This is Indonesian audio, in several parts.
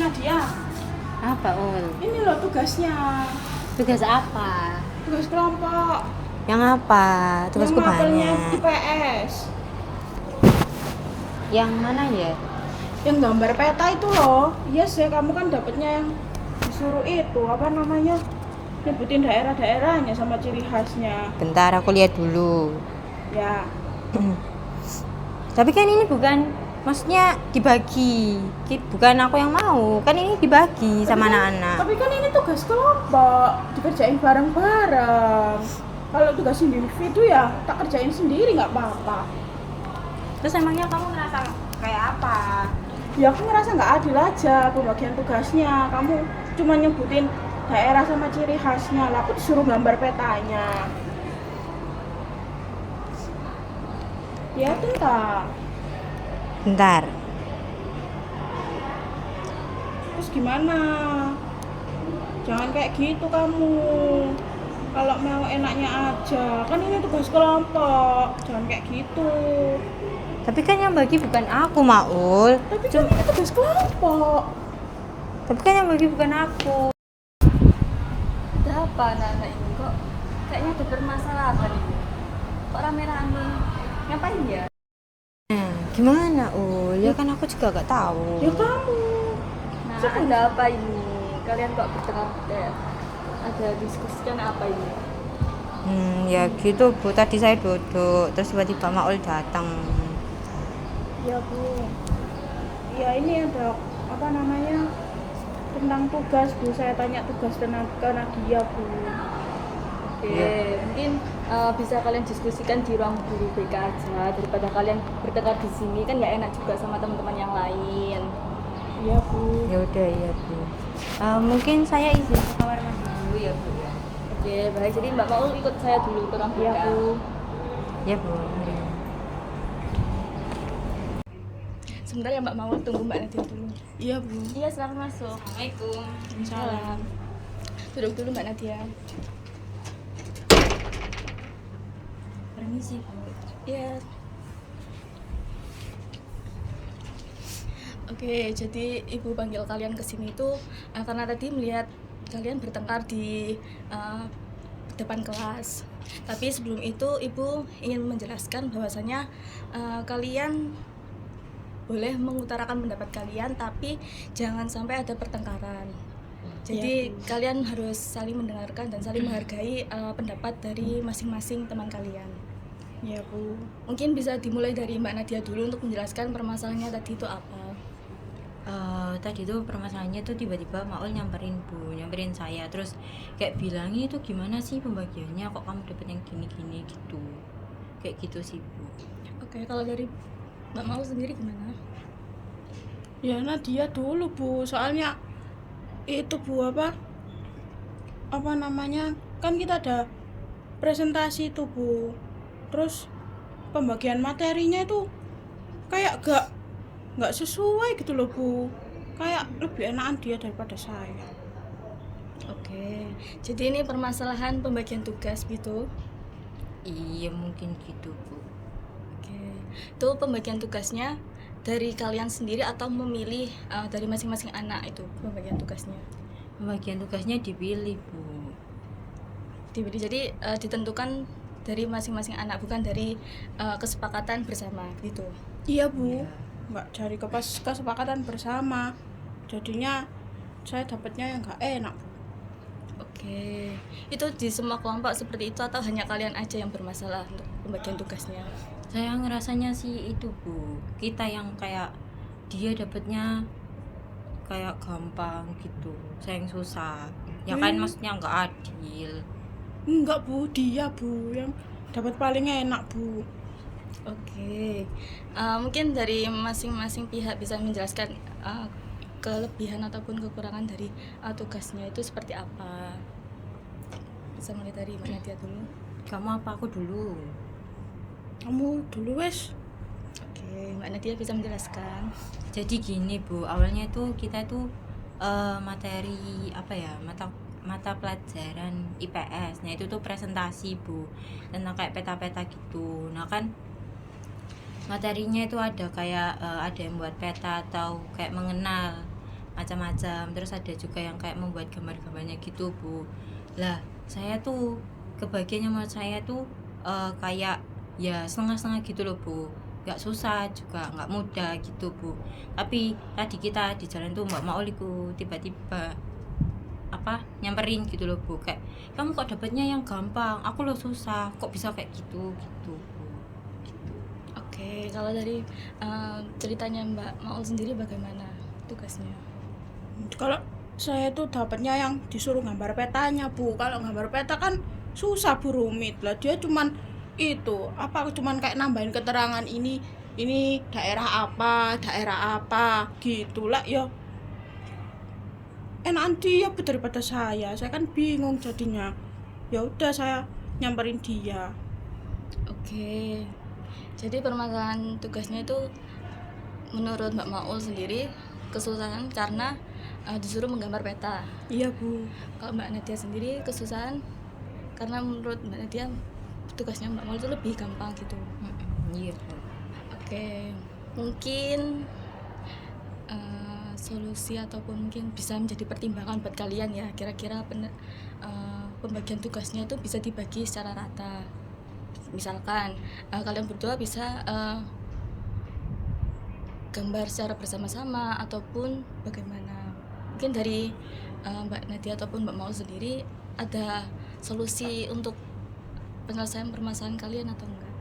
Nadia. Apa, Ul? Ini loh tugasnya. Tugas apa? Tugas kelompok. Yang apa? Tugasku Yang mapelnya banyak. IPS. Yang mana ya? Yang gambar peta itu loh. Iya sih, kamu kan dapetnya yang disuruh itu apa namanya? Nyebutin daerah-daerahnya sama ciri khasnya. Bentar, aku lihat dulu. Ya. Tapi kan ini bukan, maksudnya dibagi. Bukan aku yang mau. Kan ini dibagi sama anak-anak. Tapi kan ini tugas kelompok, dikerjain bareng-bareng. Kalau tugas individu ya tak kerjain sendiri nggak apa-apa. Terus emangnya kamu ngerasa kayak apa? Ya aku ngerasa nggak adil aja pembagian tugasnya. Kamu cuma nyebutin daerah sama ciri khasnya, lah aku disuruh gambar petanya. Ya tentang. Bentar. Terus gimana? Jangan kayak gitu kamu. Kalau mau enaknya aja, kan ini tugas kelompok. Jangan kayak gitu. Tapi kan yang bagi bukan aku, Maul. Tapi kan ini tugas kelompok. Tapi kan yang bagi bukan aku. Ada apa anak-anak ini kok kayaknya ada permasalahan ini? Kok rame-rame? Ngapain ya? Gimana, Ul? Ya kan aku juga gak tahu. Ya kamu. Nah, ada apa ini? Kalian kok bertengkar? Ada diskusikan apa ini? Ya gitu, Bu. Tadi saya duduk, terus tiba-tiba Maul datang. Ya Bu. Ya ini ada apa namanya? Tentang tugas Bu. Saya tanya tugas ke Nadia Bu. Oke, mungkin bisa kalian diskusikan di ruang guru BK aja daripada kalian bertengkar di sini, kan nggak enak juga sama teman-teman yang lain. Iya Bu. Ya udah ya, Bu. Mungkin saya izin ke kamar mandi dulu ya, Bu. Oke, baik. Jadi Mbak Maul ikut saya dulu ke ruang BK. Iya Bu. Ya, Bu. Mari. Sebentar ya Mbak Maul, tunggu Mbak Nadia dulu. Iya Bu. Iya, silakan masuk. Assalamualaikum. Salam. Duduk dulu Mbak Nadia. Permisi, Bu. Iya. Oke, jadi Ibu panggil kalian ke sini itu karena tadi melihat kalian bertengkar di depan kelas. Tapi sebelum itu Ibu ingin menjelaskan bahwasanya kalian boleh mengutarakan pendapat kalian, tapi jangan sampai ada pertengkaran. Jadi kalian harus saling mendengarkan dan saling menghargai pendapat dari masing-masing teman kalian. Iya Bu. Mungkin bisa dimulai dari Mbak Nadia dulu untuk menjelaskan permasalahannya tadi itu apa. Tadi tuh permasalahannya tuh tiba-tiba Maul nyamperin saya, terus kayak bilangnya itu gimana sih pembagiannya, kok kamu dapet yang gini-gini gitu, kayak gitu sih, Bu. Oke, kalau dari Mbak Maul sendiri gimana? Ya Nadia dulu Bu. Soalnya itu Bu apa namanya? Kan kita ada presentasi itu Bu. Terus pembagian materinya itu kayak nggak sesuai gitu loh Bu. Kayak lebih enakan dia daripada saya. Oke, jadi ini permasalahan pembagian tugas gitu. Iya mungkin gitu, Bu. Oke, itu pembagian tugasnya dari kalian sendiri atau memilih dari masing-masing anak itu pembagian tugasnya? Pembagian tugasnya dipilih, Bu. Jadi ditentukan dari masing-masing anak, bukan dari kesepakatan bersama gitu. Iya Bu. Iya. Nggak cari kesepakatan bersama. Jadinya saya dapatnya yang nggak enak. Oke, itu di semua kelompok seperti itu atau hanya kalian aja yang bermasalah untuk pembagian tugasnya? Saya ngerasanya sih itu, Bu. Kita yang kayak dia dapatnya kayak gampang gitu, saya yang susah. Ya kan maksudnya nggak adil. Enggak Bu, dia Bu yang dapat paling enak Bu. Oke, mungkin dari masing-masing pihak bisa menjelaskan kelebihan ataupun kekurangan dari tugasnya itu seperti apa. Bisa mulai dari Mbak Nadia dulu. Kamu apa aku dulu? Kamu dulu wes. Oke, Mbak Nadia bisa menjelaskan. Jadi gini, Bu, awalnya tuh kita tuh materi apa ya, mata pelajaran IPS. Nah itu tuh presentasi, Bu, tentang kayak peta-peta gitu. Nah kan materinya itu ada kayak ada yang buat peta atau kayak mengenal macam-macam, terus ada juga yang kayak membuat gambar-gambarnya gitu Bu. Lah saya tuh kebagiannya menurut saya tuh kayak ya setengah-setengah gitu loh Bu, nggak susah juga nggak mudah gitu Bu. Tapi tadi kita di jalan tuh Mbak Maul iku tiba-tiba nyamperin gitu loh Bu, kayak kamu kok dapatnya yang gampang, aku lo susah, kok bisa kayak gitu gitu Bu. Gitu. Oke, kalau dari ceritanya Mbak Maul sendiri bagaimana tugasnya? Kalau saya tuh dapatnya yang disuruh gambar petanya Bu. Kalau gambar peta kan susah Bu, rumit lah, dia cuman cuman kayak nambahin keterangan ini daerah apa gitulah ya. Enakan dia Bu daripada saya kan bingung jadinya. Ya udah saya nyamperin dia. Oke, jadi permasalahan tugasnya itu menurut Mbak Maul sendiri kesusahan karena disuruh menggambar peta. Iya Bu. Kalau Mbak Nadia sendiri kesusahan karena menurut Mbak Nadia tugasnya Mbak Maul itu lebih gampang gitu. Iya Bu. Oke, mungkin solusi ataupun mungkin bisa menjadi pertimbangan buat kalian ya, kira-kira pembagian tugasnya itu bisa dibagi secara rata. Misalkan kalian berdua bisa gambar secara bersama-sama ataupun bagaimana. Mungkin dari Mbak Nadia ataupun Mbak Maul sendiri ada solusi untuk penyelesaian permasalahan kalian atau enggak?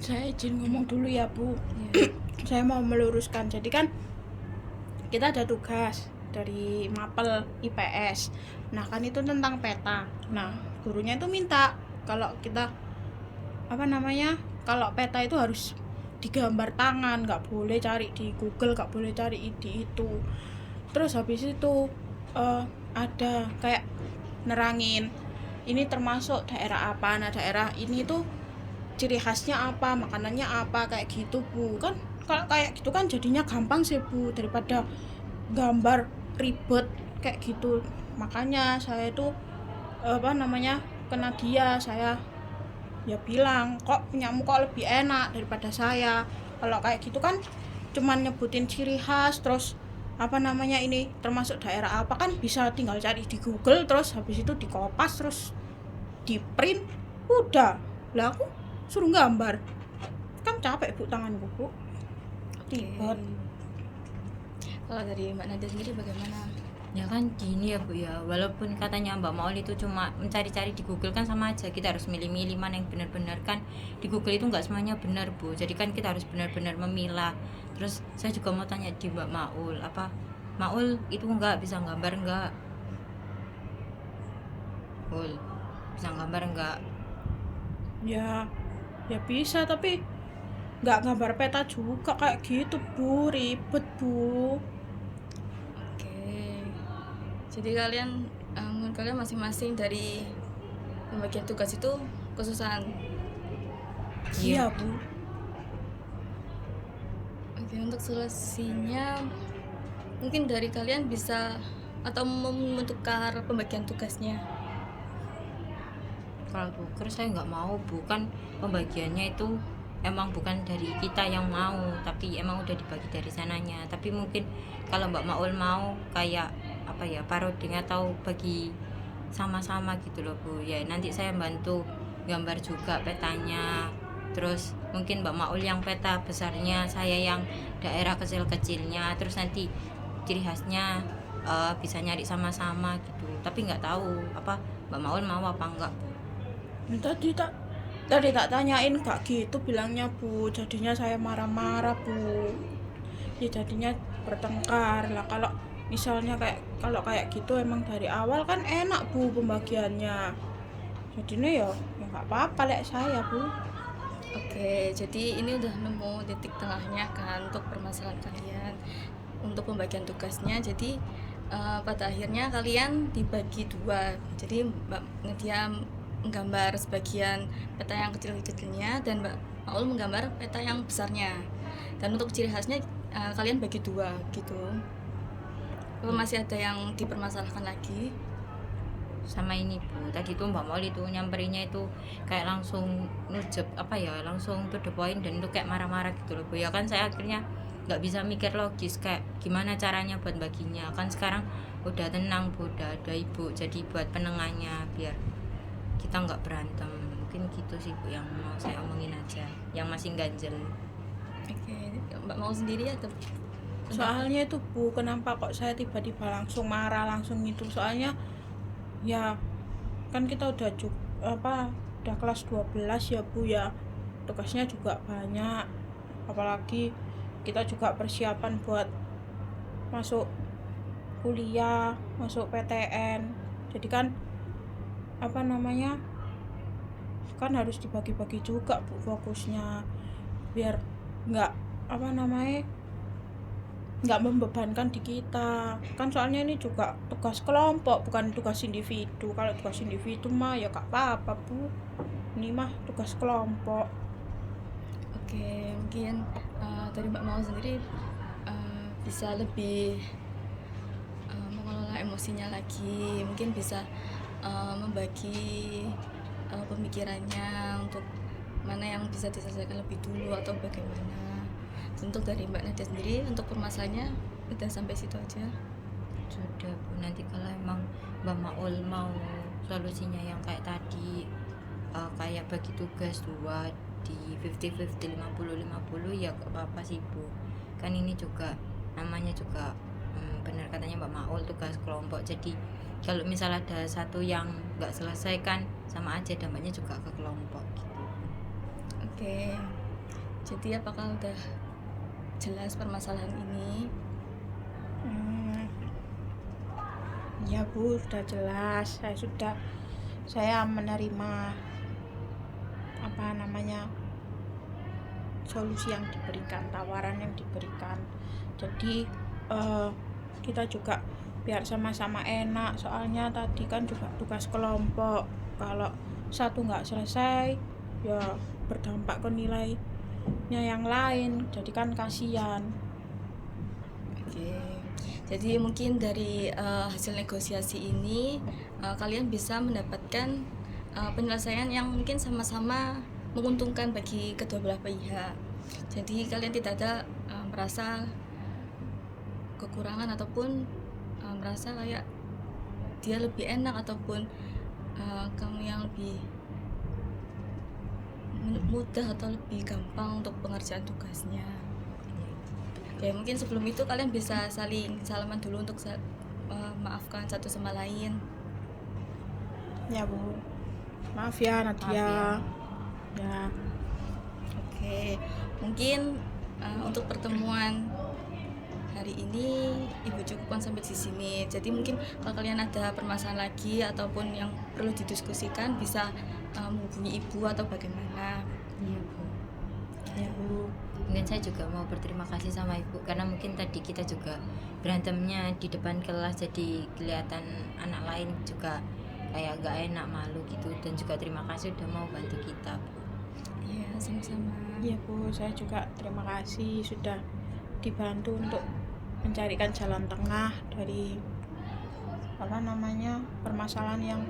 Saya izin ngomong dulu ya Bu. Ya. Saya mau meluruskan. Jadi kan kita ada tugas dari Mapel IPS. Nah kan itu tentang peta. Nah gurunya itu minta kalau kita kalau peta itu harus digambar tangan, nggak boleh cari di Google, nggak boleh cari di itu. Terus habis itu ada kayak nerangin ini termasuk daerah apa. Nah daerah ini tuh ciri khasnya apa, makanannya apa, kayak gitu Bu. Kan kalau kayak gitu kan jadinya gampang sih Bu, daripada gambar ribet kayak gitu. Makanya saya itu ke Nadia, saya ya bilang kok punyamu kok lebih enak daripada saya. Kalau kayak gitu kan cuman nyebutin ciri khas, terus ini termasuk daerah apa, kan bisa tinggal cari di Google, terus habis itu dikopas, terus di print, udah lah aku suruh gambar kan capek Bu tanganku Bu. Ribet. Kalau dari Mbak Nadia sendiri bagaimana? Ya kan gini ya Bu ya, walaupun katanya Mbak Maul itu cuma mencari-cari di Google kan sama aja, kita harus milih-milih mana yang benar-benar. Kan di Google itu nggak semuanya benar Bu, jadi kan kita harus benar-benar memilah. Terus saya juga mau tanya di Mbak Maul, Maul itu nggak bisa gambar nggak? Maul bisa gambar nggak? Ya bisa, tapi nggak gambar peta juga kayak gitu Bu, ribet Bu. Oke, jadi kalian menurut kalian masing-masing dari pembagian tugas itu kesusahan. Iya Bu. Oke, untuk solusinya mungkin dari kalian bisa atau membentukkan pembagian tugasnya. Kalau tuker saya nggak mau Bu, kan pembagiannya itu emang bukan dari kita yang mau, tapi emang udah dibagi dari sananya. Tapi mungkin kalau Mbak Maul mau kayak paroding atau bagi sama-sama gitu loh Bu, ya nanti saya bantu gambar juga petanya. Terus mungkin Mbak Maul yang peta besarnya, saya yang daerah kecil-kecilnya. Terus nanti ciri khasnya bisa nyari sama-sama gitu. Tapi nggak tahu Mbak Maul mau apa enggak Bu. Tadi tak tanyain gak gitu bilangnya Bu, jadinya saya marah-marah Bu. Ya jadinya bertengkar lah. Kalau misalnya kayak gitu emang dari awal kan enak Bu pembagiannya. Jadinya ya nggak apa-apa lek saya Bu. Oke, jadi ini udah nemu titik tengahnya kan untuk permasalahan kalian untuk pembagian tugasnya. Jadi pada akhirnya kalian dibagi dua. Jadi Mbak Nadia menggambar sebagian peta yang kecil-kecilnya dan Mbak Maul menggambar peta yang besarnya. Dan untuk ciri khasnya kalian bagi dua gitu. Apa masih ada yang dipermasalahkan lagi? Sama ini Bu, tadi tuh Mbak Maul itu nyamperinnya itu kayak langsung nujep langsung to the point, dan itu kayak marah-marah gitu loh Bu. Ya kan saya akhirnya nggak bisa mikir logis kayak gimana caranya buat baginya. Kan sekarang udah tenang Bu, udah ada ibu jadi buat penengahnya biar kita nggak berantem. Mungkin gitu sih Bu yang mau saya omongin aja, yang masih ganjel. Oke, Mbak mau sendiri atau Soalnya itu Bu, kenapa kok saya tiba-tiba langsung marah langsung itu? Soalnya ya kan kita udah kelas 12 ya Bu ya. Tugasnya juga banyak. Apalagi kita juga persiapan buat masuk kuliah, masuk PTN. Jadi kan kan harus dibagi-bagi juga Bu fokusnya biar nggak nggak membebankan di kita kan, soalnya ini juga tugas kelompok bukan tugas individu. Kalau tugas individu mah ya gak apa-apa Bu, ini mah tugas kelompok. Oke, mungkin dari Mbak mau sendiri bisa lebih mengelola emosinya lagi, mungkin bisa membagi pemikirannya untuk mana yang bisa diselesaikan lebih dulu atau bagaimana. Untuk dari Mbak Nadia sendiri untuk permasalahannya udah sampai situ aja. Sudah Bu, nanti kalau emang Mbak Maul mau solusinya yang kayak tadi, kayak bagi tugas 2 di 50-50, 50-50 ya gak apa-apa sih Bu. Kan ini juga namanya juga benar katanya Mbak Maul tugas kelompok. Jadi kalau misal ada satu yang gak selesai kan sama aja dampaknya juga ke kelompok gitu. Oke, jadi apakah udah jelas permasalahan ini? Ya Bu, sudah jelas. Saya menerima solusi yang diberikan, tawaran yang diberikan. Jadi kita juga biar sama-sama enak. Soalnya tadi kan juga tugas kelompok. Kalau satu nggak selesai, ya berdampak ke nilainya yang lain. Jadi kan kasihan. Oke, jadi mungkin dari hasil negosiasi ini kalian bisa mendapatkan penyelesaian yang mungkin sama-sama menguntungkan bagi kedua belah pihak. Jadi kalian tidak ada merasa kekurangan ataupun merasa kayak dia lebih enak ataupun kamu yang lebih mudah atau lebih gampang untuk pengerjaan tugasnya. Oke, mungkin sebelum itu kalian bisa saling salaman dulu untuk maafkan satu sama lain. Ya Bu, maaf ya Nadia. Ya. Oke, mungkin untuk pertemuan hari ini Ibu cukupkan sampai di sini. Jadi mungkin kalau kalian ada permasalahan lagi ataupun yang perlu didiskusikan bisa menghubungi Ibu atau bagaimana. Iya Bu. Ya Bu. Mungkin saya juga mau berterima kasih sama Ibu karena mungkin tadi kita juga berantemnya di depan kelas jadi kelihatan anak lain juga kayak gak enak, malu gitu. Dan juga terima kasih udah mau bantu kita Bu. Iya, sama-sama. Iya Bu, saya juga terima kasih sudah dibantu untuk mencarikan jalan tengah dari permasalahan yang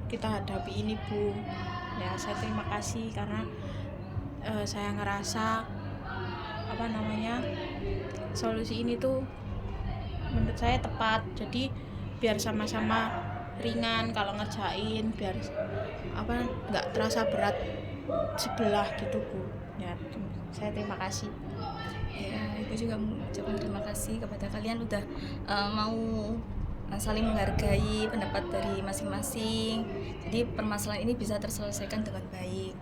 kita hadapi ini Bu. Ya saya terima kasih karena saya ngerasa solusi ini tuh menurut saya tepat. Jadi biar sama-sama ringan kalau ngerjain, biar nggak terasa berat sebelah gitu Bu. Ya saya terima kasih. Ya, Ibu juga mengucapkan terima kasih kepada kalian udah mau saling menghargai pendapat dari masing-masing. Jadi permasalahan ini bisa terselesaikan dengan baik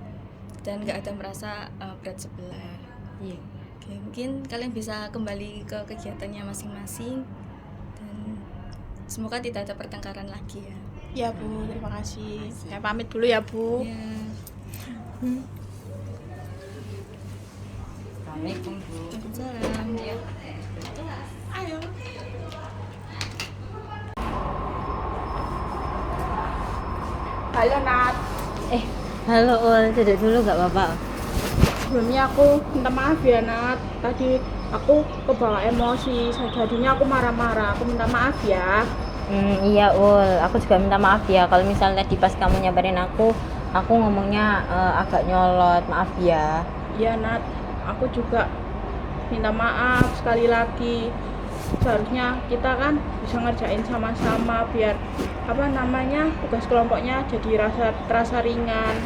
dan nggak ada merasa berat sebelah. Iya. Oke, mungkin kalian bisa kembali ke kegiatannya masing-masing dan semoga tidak ada pertengkaran lagi ya. Ya Bu, terima kasih. Saya pamit dulu ya Bu. Ya. Assalamualaikum Bu. Waalaikumsalam. Ayo. Halo Nat. Halo Ul, duduk dulu gak apa-apa? Sebelumnya aku minta maaf ya Nat. Tadi aku kebawa emosi, jadinya aku marah-marah. Aku minta maaf ya. Iya Ul, aku juga minta maaf ya kalau misalnya tadi pas kamu nyamperin aku ngomongnya agak nyolot, maaf ya. Iya Nat, aku juga minta maaf sekali lagi. Seharusnya kita kan bisa ngerjain sama-sama biar tugas kelompoknya jadi terasa ringan.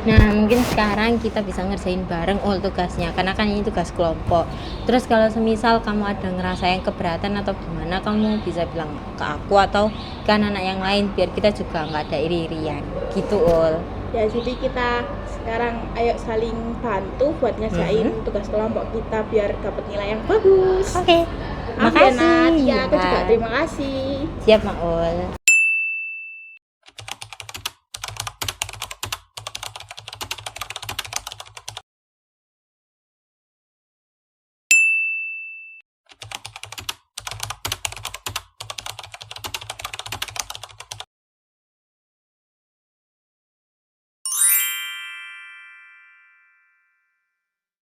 Nah, mungkin sekarang kita bisa ngerjain bareng tugasnya, karena kan ini tugas kelompok. Terus kalau semisal kamu ada ngerasa yang keberatan atau gimana, kamu bisa bilang ke aku atau ke anak-anak yang lain, biar kita juga nggak ada iri-irian gitu, Ul. Ya, jadi kita sekarang ayo saling bantu buat ngerjain tugas kelompok kita biar dapat nilai yang bagus. Oke. Maaf ya, Makasih. Nat. Ya, aku Ya. juga terima kasih. Siap, Maul.